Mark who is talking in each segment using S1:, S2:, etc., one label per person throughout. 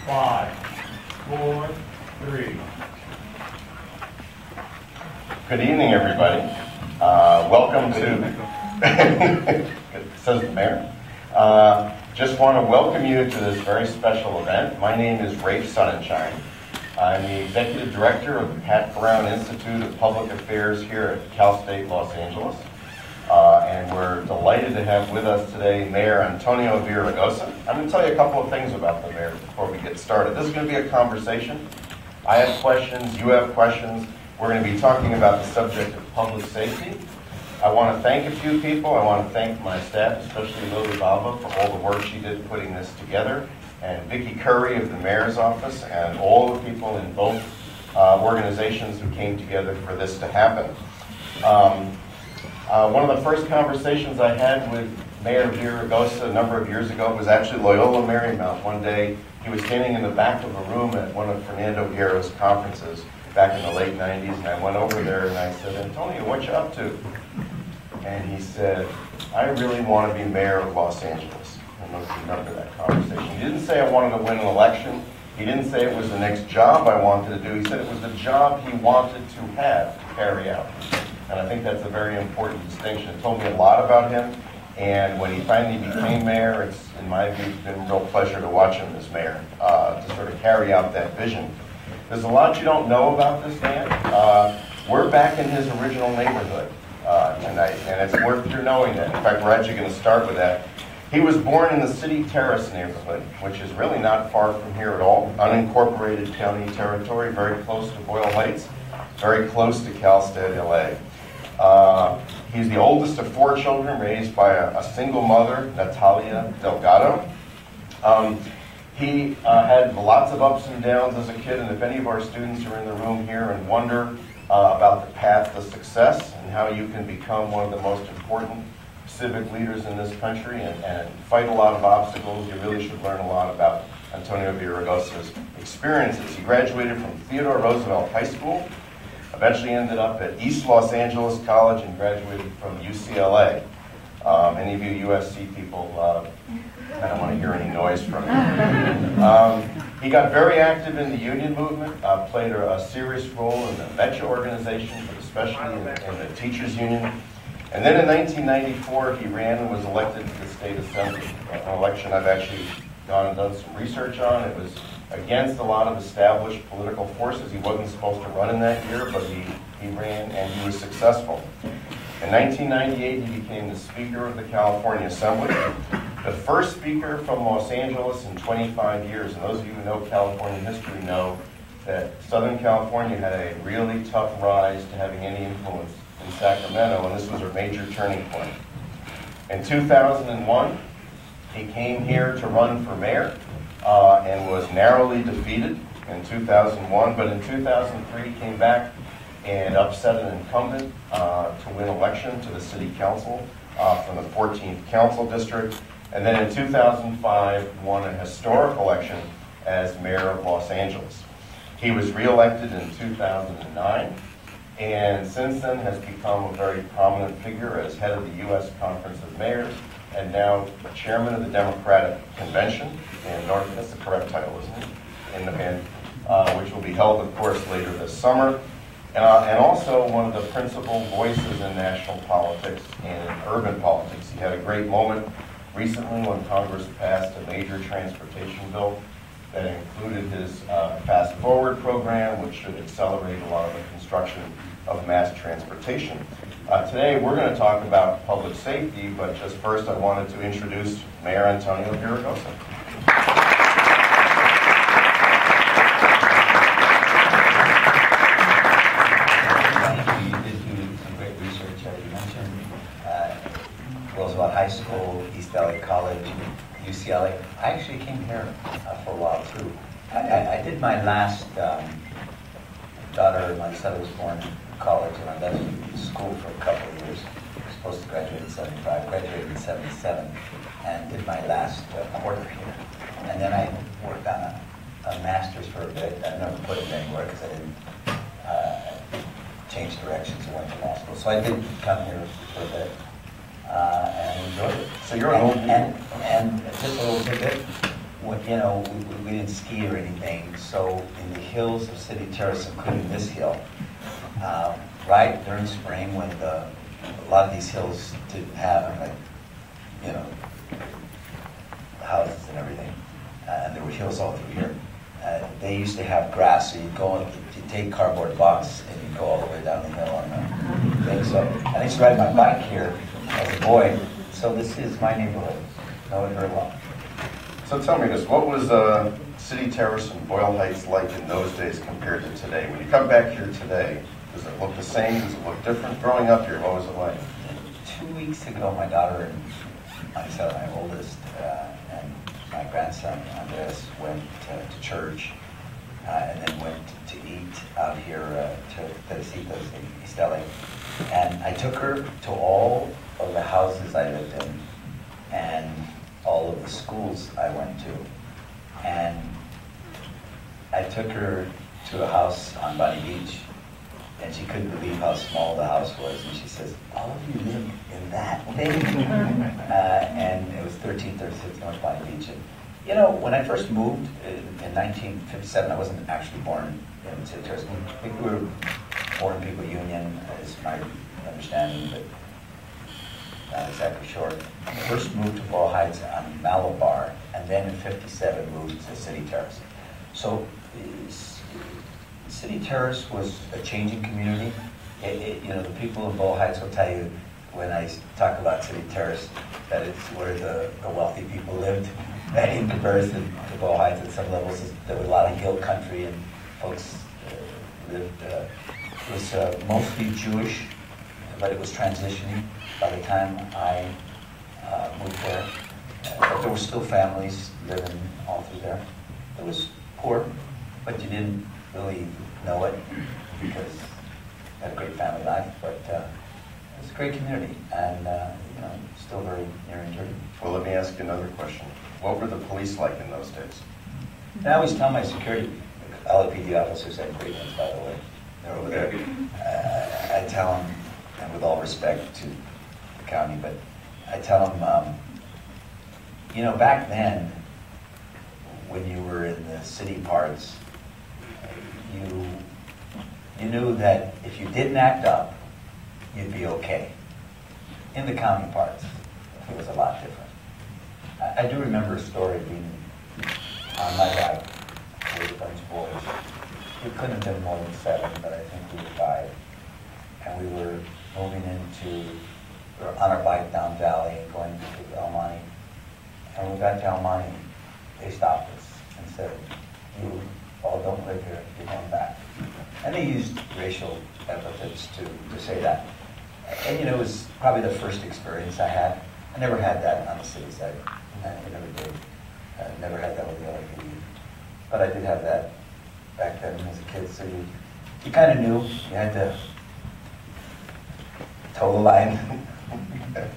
S1: 5, 4, 3.
S2: Good evening, everybody. Welcome to, says the mayor. Just want to welcome you to this very special event. My name is Rafe Sonnenschein. I'm the Executive Director of the Pat Brown Institute of Public Affairs here at Cal State Los Angeles. And we're delighted to have with us today Mayor Antonio Villaraigosa. I'm going to tell you a couple of things about the mayor before we get started. This is going to be a conversation. I have questions, you have questions. We're going to be talking about the subject of public safety. I want to thank a few people. I want to thank my staff, especially Lily Baba, for all the work she did putting this together, and Vicki Curry of the mayor's office, and all the people in both organizations who came together for this to happen. One of the first conversations I had with Mayor Villaraigosa a number of years ago was actually Loyola Marymount. One day he was standing in the back of a room at one of Fernando Guerra's conferences back in the late 90s, and I went over there and I said, "Antonio, what you up to?" And he said, "I really want to be mayor of Los Angeles." I don't know if you remember that conversation. He didn't say I wanted to win an election. He didn't say it was the next job I wanted to do. He said it was the job he wanted to have to carry out. And I think that's a very important distinction. It told me a lot about him. And when he finally became mayor, it's, in my view, it's been a real pleasure to watch him as mayor, to sort of carry out that vision. There's a lot you don't know about this man. We're back in his original neighborhood tonight, and it's worth your knowing that. In fact, we're actually going to start with that. He was born in the City Terrace neighborhood, which is really not far from here at all. Unincorporated county territory, very close to Boyle Heights, very close to Cal State LA. He's the oldest of 4 children raised by a single mother, Natalia Delgado. He had lots of ups and downs as a kid, and if any of our students are in the room here and wonder about the path to success and how you can become one of the most important civic leaders in this country and fight a lot of obstacles, you really should learn a lot about Antonio Villaraigosa's experiences. He graduated from Theodore Roosevelt High School, eventually ended up at East Los Angeles College and graduated from UCLA. Any of you USC people, I don't want to hear any noise from you. He got very active in the union movement, played a serious role in the Metro organization, but especially in the teachers union. And then in 1994, he ran and was elected to the state assembly, an election I've actually gone and done some research on. It was against a lot of established political forces. He wasn't supposed to run in that year, but he ran and he was successful. In 1998, he became the Speaker of the California Assembly, the first speaker from Los Angeles in 25 years. And those of you who know California history know that Southern California had a really tough rise to having any influence in Sacramento, and this was a major turning point. In 2001, he came here to run for mayor and was narrowly defeated in 2001, but in 2003 he came back and upset an incumbent to win election to the city council from the 14th council district, and then in 2005 won a historic election as mayor of Los Angeles. He was reelected in 2009, and since then has become a very prominent figure as head of the U.S. Conference of Mayors, and now chairman of the Democratic Convention in North, that's the correct title, isn't it? Which will be held, of course, later this summer. And also one of the principal voices in national politics and in urban politics. He had a great moment recently when Congress passed a major transportation bill that included his Fast Forward program, which should accelerate a lot of the construction of mass transportation. Today we're going to talk about public safety, but just first I wanted to introduce Mayor Antonio Villaraigosa.
S3: Roosevelt High School, East LA College, UCLA. I actually came here for a while too. I did my last daughter, my son was born in college, and I left school for a couple of years. I was supposed to graduate in 75, graduated in 77, and did my last quarter here. And then I worked on a master's for a bit. I never put it anywhere because I didn't change directions and went to law school. So I did come here for a bit. And enjoyed it.
S2: So you're an old
S3: and just a little tidbit. you know, we didn't ski or anything, so in the hills of City Terrace, including this hill, right during spring when a lot of these hills didn't have, like, you know, houses and everything, and there were hills all through here. They used to have grass, so you'd take cardboard box and you'd go all the way down the hill on the thing. So I used to ride my bike here as a boy, so this is my neighborhood. Know it very well.
S2: So tell me this, what was City Terrace and Boyle Heights like in those days compared to today? When you come back here today, does it look the same? Does it look different? Growing up here, what was it like?
S3: 2 weeks ago, my daughter and myself, my oldest, and my grandson, Andres, went to church and then went to eat out here to Teresitas in East LA. And I took her to all of the houses I lived in and all of the schools I went to. And I took her to a house on Bunny Beach, and she couldn't believe how small the house was. And she says, "All of you live in that thing?" And it was 1336 North Bunny Beach. And, you know, when I first moved in 1957, I wasn't actually born in City Terrace. I think we were born in People Union, is my understanding, but not exactly sure. I first moved to Boyle Heights on Malabar, and then in 57 moved to City Terrace. So City Terrace was a changing community. You know, the people of Boyle Heights will tell you when I talk about City Terrace that it's where the wealthy people lived. And in comparison to Boyle Heights at some levels, there was a lot of hill country and folks lived. It was mostly Jewish, but it was transitioning by the time I moved there. But there were still families living all through there. It was poor, but you didn't really know it because you had a great family life. But it was a great community, and you know, still very near and dear.
S2: Well, let me ask you another question. What were the police like in those days?
S3: And I always tell my security, LAPD officers have great ones, by the way. They're over there. I tell them, and with all respect to the county, but I tell them, you know, back then, when you were in the city parts, you knew that if you didn't act up, you'd be okay. In the county parts, it was a lot different. I do remember a story being on my bike with a bunch of boys. We couldn't have been more than 7, but I think we were 5. And we were moving we were on our bike down Valley and going to El Monte. And when we got to El Monte, they stopped us and said, "You all don't live here, you're going back." And they used racial epithets to say that. And you know, it was probably the first experience I had. I never had that on the city side. I never did. I never had that with the LAPD. But I did have that back then as a kid. So you kind of knew you had to toe the line.
S2: Okay.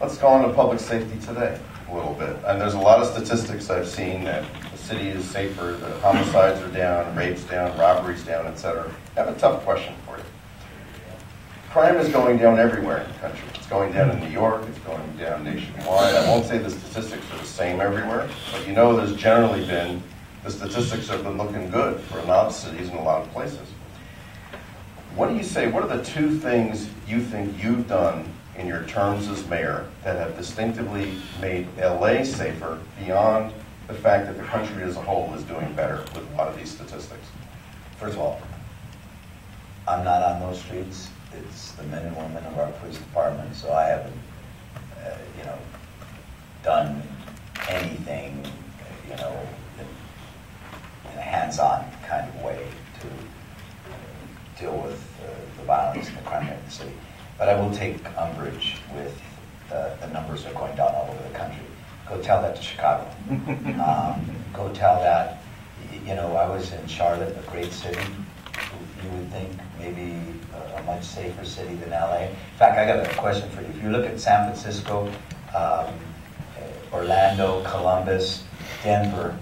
S2: Let's go on to public safety today a little bit. And there's a lot of statistics I've seen that the city is safer, the homicides are down, rapes down, robberies down, etc. I have a tough question for you. Crime is going down everywhere in the country. It's going down in New York, it's going down nationwide. I won't say the statistics are the same everywhere, but you know there's generally been, the statistics have been looking good for a lot of cities and a lot of places. What do you say, what are the 2 things you think you've done in your terms as mayor that have distinctively made LA safer beyond the fact that the country as a whole is doing better with a lot of these statistics?
S3: First of all, I'm not on those streets. It's the men and women of our police department, so I haven't, you know, done anything, you know, in a hands-on kind of way to deal with the violence and the crime in the city. But I will take umbrage with the numbers that are going down all over the country. Go tell that to Chicago. Go tell that, you know, I was in Charlotte, a great city. You would think maybe a much safer city than LA. In fact, I got a question for you. If you look at San Francisco, Orlando, Columbus, Denver,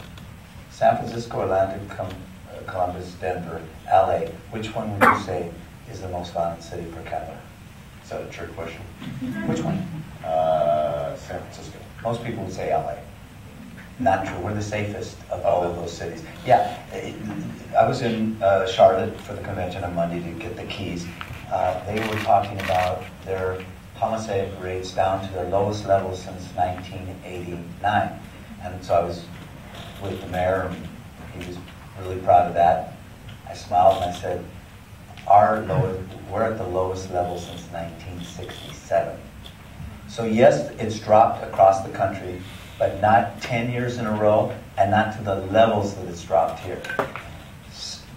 S3: San Francisco, Orlando, Columbus, Denver, LA, which one would you say is the most violent city per capita?
S2: Is that a trick question?
S3: Which one?
S2: San Francisco.
S3: Most people would say LA. not true. We're the safest of all of those cities. Yeah, I was in Charlotte for the convention on Monday to get the keys. They were talking about their homicide rates down to their lowest level since 1989. And so I was with the mayor, and he was really proud of that. I smiled and I said, we're at the lowest level since 1967. So yes, it's dropped across the country, but not 10 years in a row, and not to the levels that it's dropped here.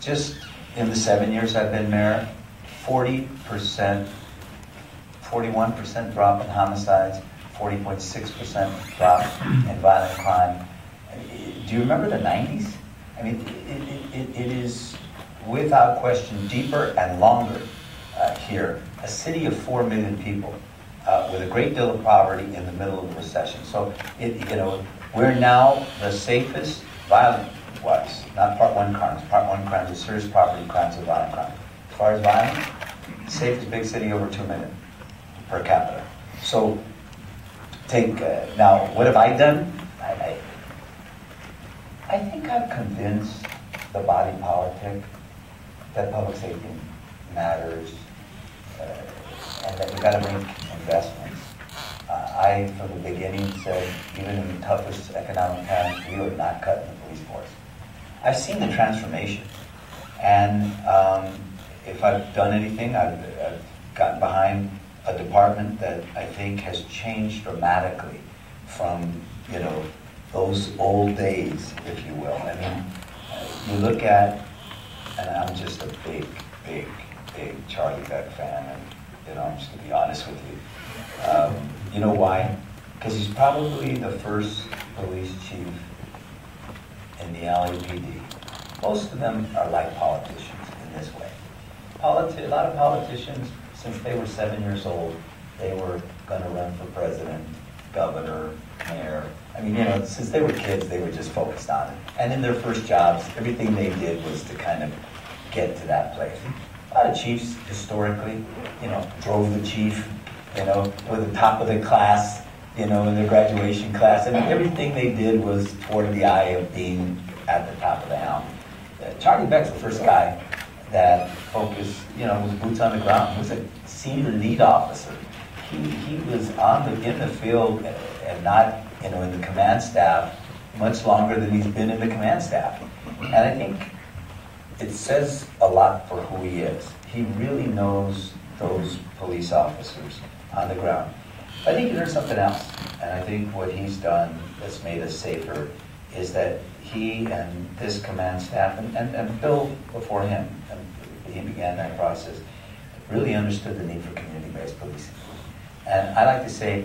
S3: Just in the 7 years I've been mayor, 40%, 41% drop in homicides, 40.6% drop in violent crime. Do you remember the 90s? I mean, it is without question deeper and longer here. A city of 4 million people with a great deal of poverty in the middle of a recession. So, we're now the safest violent-wise, not Part 1 crimes. Part 1 crimes are serious property crimes and violent crime. As far as violence, safest big city over 2 million per capita. So, now, what have I done? I think I've convinced the body politic that public safety matters and that we've got to make investments. I, from the beginning, said even in the toughest economic times, we are not cutting the police force. I've seen the transformation, and if I've done anything, I've gotten behind a department that I think has changed dramatically from, those old days, if you will. I mean, you look at, and I'm just a big Charlie Beck fan, and I'm just going to be honest with you. You know why? Because he's probably the first police chief in the LAPD. Most of them are like politicians in this way. A lot of politicians, since they were 7 years old, they were going to run for president, governor, mayor. I mean, since they were kids, they were just focused on it. And in their first jobs, everything they did was to kind of get to that place. A lot of chiefs, historically, drove the chief, were the top of the class, in their graduation class. I mean, everything they did was toward the eye of being at the top of the helm. Charlie Beck's the first guy that focused, was boots on the ground. He was a senior lead officer. He was in the field and not, in the command staff much longer than he's been in the command staff. And I think it says a lot for who he is. He really knows those police officers on the ground. I think there's something else, and I think what he's done that's made us safer is that he and this command staff, and Bill before him, and he began that process, really understood the need for community-based policing. And I like to say,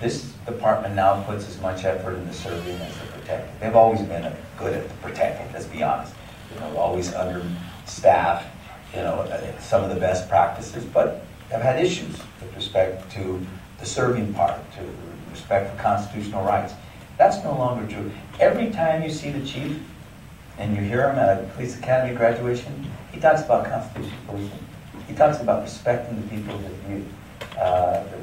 S3: this department now puts as much effort into serving as the protecting. They've always been good at the protecting, let's be honest. Always understaffed, some of the best practices, but have had issues with respect to the serving part, to respect for constitutional rights. That's no longer true. Every time you see the chief and you hear him at a police academy graduation, he talks about constitutional policing. He talks about respecting the people that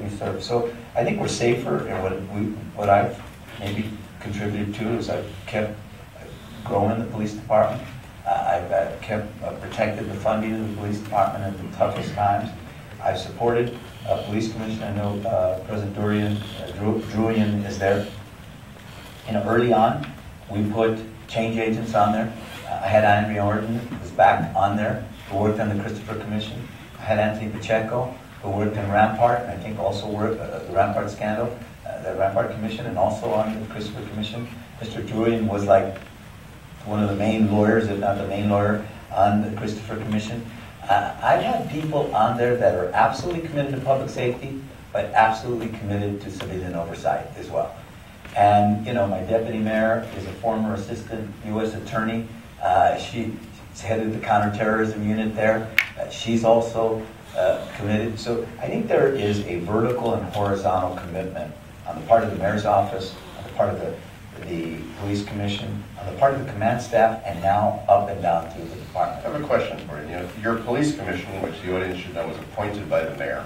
S3: we serve. So I think we're safer, and what I've maybe contributed to is I've kept growing the police department. I've kept protected the funding of the police department in the toughest times. I've supported a police commission. I know President Druyan is there. Early on, we put change agents on there. I had Henry Orton, who was back on there, who worked on the Christopher Commission. I had Anthony Pacheco, who worked in Rampart, and I think also worked the Rampart scandal, the Rampart Commission, and also on the Christopher Commission. Mr. Druyan was like one of the main lawyers, if not the main lawyer, on the Christopher Commission. I've had people on there that are absolutely committed to public safety, but absolutely committed to civilian oversight as well. And, my deputy mayor is a former assistant U.S. attorney. She's headed the counterterrorism unit there. She's also committed. So I think there is a vertical and horizontal commitment on the part of the mayor's office, on the part of the police commission, on the part of the command staff, and now up and down through the department.
S2: I have a question for you. Your police commission, which the audience should know was appointed by the mayor,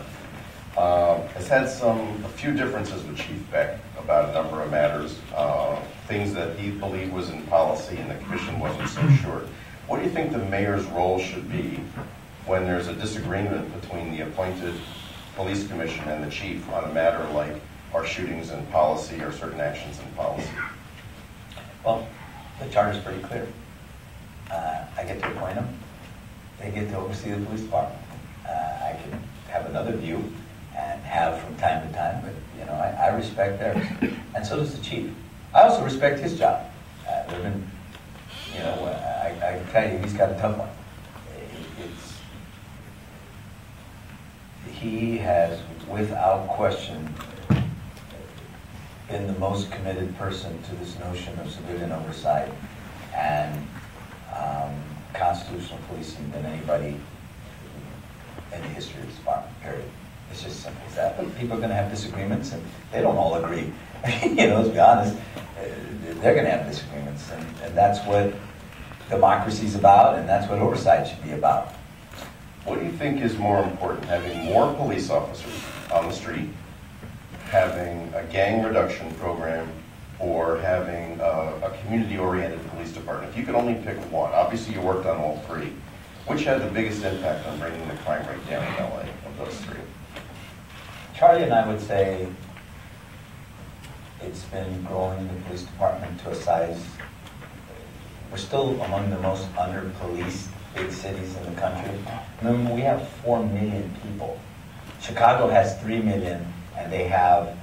S2: has had a few differences with Chief Beck about a number of matters. things that he believed was in policy and the commission wasn't so sure. What do you think the mayor's role should be when there's a disagreement between the appointed police commission and the chief on a matter like our shootings in policy or certain actions in policy?
S3: Well, the charter's pretty clear. I get to appoint them. They get to oversee the police department. I can have another view and have from time to time, but you know, I respect theirs, and so does the chief. I also respect his job. There've been, you know, I can tell you, he's got a tough one. He has, without question, been the most committed person to this notion of civilian oversight and constitutional policing than anybody in the history of this department, period. It's just simple as that. But people are going to have disagreements, and they don't all agree. You know, let's be honest, they're going to have disagreements, and that's what democracy's about, and that's what oversight should be about.
S2: What do you think is more important, having more police officers on the street, having a gang reduction program, or having a community-oriented police department? If you could only pick one, obviously you worked on all three, which had the biggest impact on bringing the crime rate down in LA of those three?
S3: Charlie and I would say it's been growing the police department to a size. We're still among the most under-policed big cities in the country. Remember, we have 4 million people. Chicago has 3 million, and they have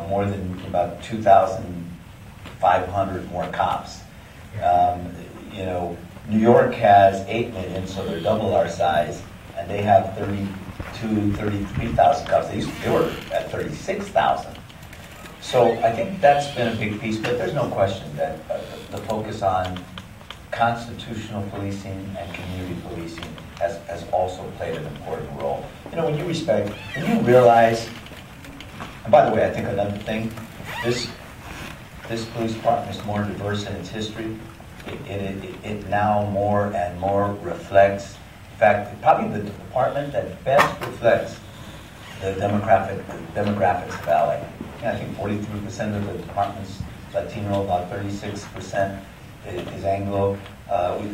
S3: more than about 2,500 more cops. You know, New York has 8 million, so they're double our size, and they have 33,000 cops. They were at 36,000. So I think that's been a big piece, but there's no question that the focus on constitutional policing and community policing has also played an important role. You know, when you realize, and by the way, I think another thing, this police department is more diverse in its history. It now more and more reflects, in fact, probably the department that best reflects the demographics of LA. I think 43% of the department's Latino, about 36% is Anglo.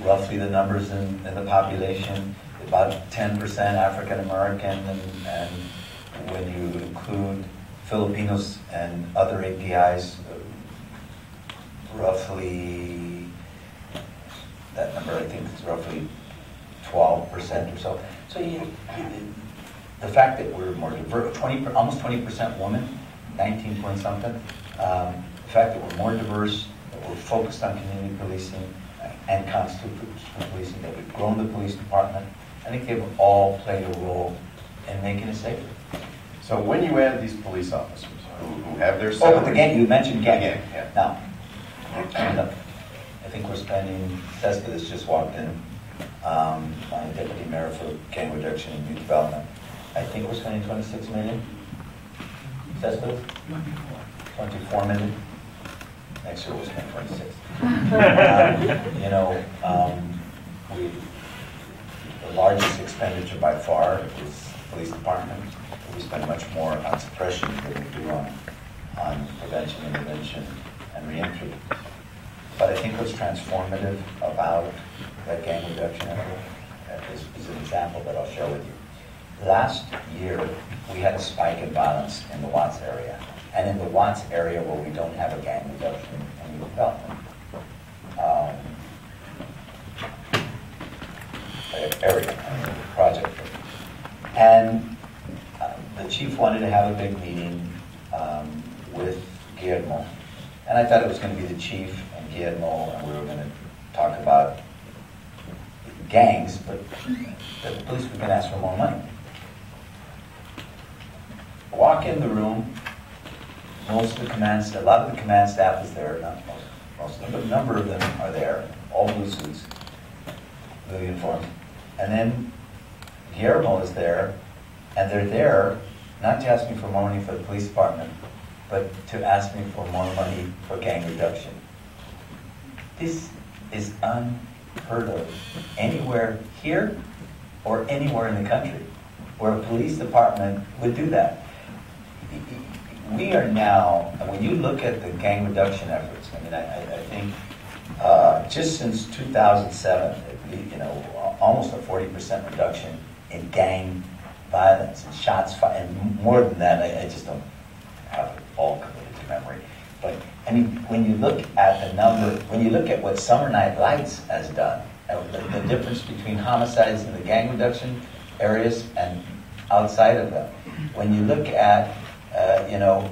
S3: Roughly the numbers in the population, about 10% African American, and when you include Filipinos and other APIs, roughly, that number I think is roughly 12% or so. So the fact that we're more diverse, almost 20% women, 19 point something, the fact that we're more diverse, that we're focused on community policing and constitutional policing, that we've grown the police department, I think they've all played a role in making it safer.
S2: So when you add these police officers who have their
S3: Oh,
S2: salary...
S3: but the gang, you mentioned gang.
S2: Yeah.
S3: Now, I think we're spending, Cespedes just walked in, my deputy mayor for gang reduction and youth development. I think we're spending 26 million. Cespedes? 24 million. Next year we'll spend 26. You know, the largest expenditure by far is police department. We spend much more on suppression than we do on prevention, intervention, and reentry. But I think what's transformative about that gang reduction effort is an example that I'll share with you. Last year, we had a spike in violence in the Watts area. And in the Watts area where we don't have a gang reduction and youth development area, project. And the chief wanted to have a big meeting with Guillermo. And I thought it was going to be the chief and Guillermo, and we were going to talk about gangs, but the police were going to ask for more money. Walk in the room, a lot of the command staff is there, not most of them, but a number of them are there, all blue suits, blue uniforms. And then Guillermo is there, and they're there not to ask me for more money for the police department, but to ask me for more money for gang reduction. This is unheard of anywhere here or anywhere in the country where a police department would do that. we are now, when you look at the gang reduction efforts, I mean, I think just since 2007, you know, almost a 40% reduction in gang violence and shots fired, and more than that, I just don't have it all committed to memory. But I mean, when you look at the number, when you look at what Summer Night Lights has done, the difference between homicides in the gang reduction areas and outside of them, when you look at, you know,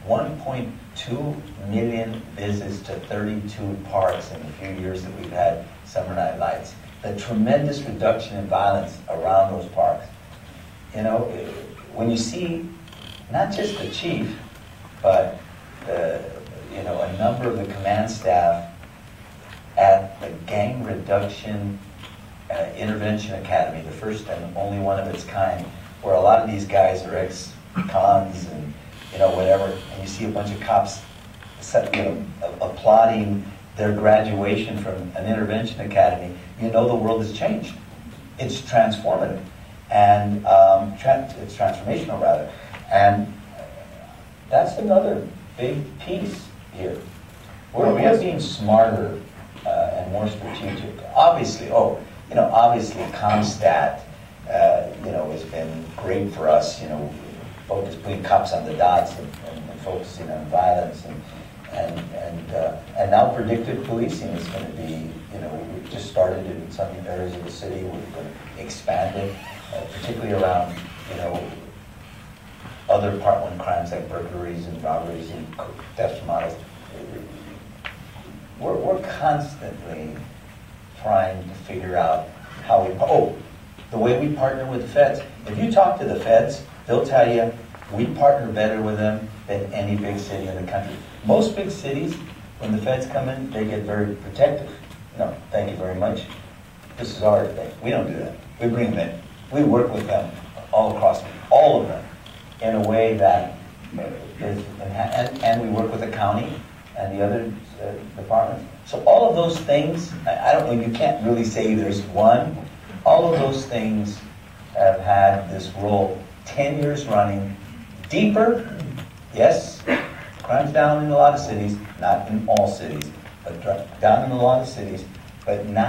S3: 1.2 million visits to 32 parks in the few years that we've had Summer Night Lights, the tremendous reduction in violence around those parks. You know, when you see not just the chief, but you know, a number of the command staff at the Gang Reduction Intervention Academy, the first and only one of its kind, where a lot of these guys are ex-cons and, you know, whatever, and you see a bunch of cops, you know, applauding their graduation from an intervention academy, you know the world has changed. It's transformative, and it's transformational rather, and that's another big piece here. We're being smarter and more strategic. Obviously, you know, obviously ComStat, you know, has been great for us. You know, putting cops on the dots and focusing on violence and now predictive policing is going to be, you know, we just started in some areas of the city. We're going to expand it, particularly around, you know, other Part 1 crimes like burglaries and robberies and theft models. We're constantly trying to figure out how we, the way we partner with the feds. If you talk to the feds, they'll tell you we partner better with them than any big city in the country. Most big cities, when the feds come in, they get very protective. No, thank you very much. This is our thing. We don't do that. We bring them in. We work with them all across, all of them, in a way that is, and we work with the county and the other departments. So all of those things, I don't know, you can't really say there's one. All of those things have had this role 10 years running. Deeper, yes, crime's down in a lot of cities, not in all cities, but down in a lot of cities, but not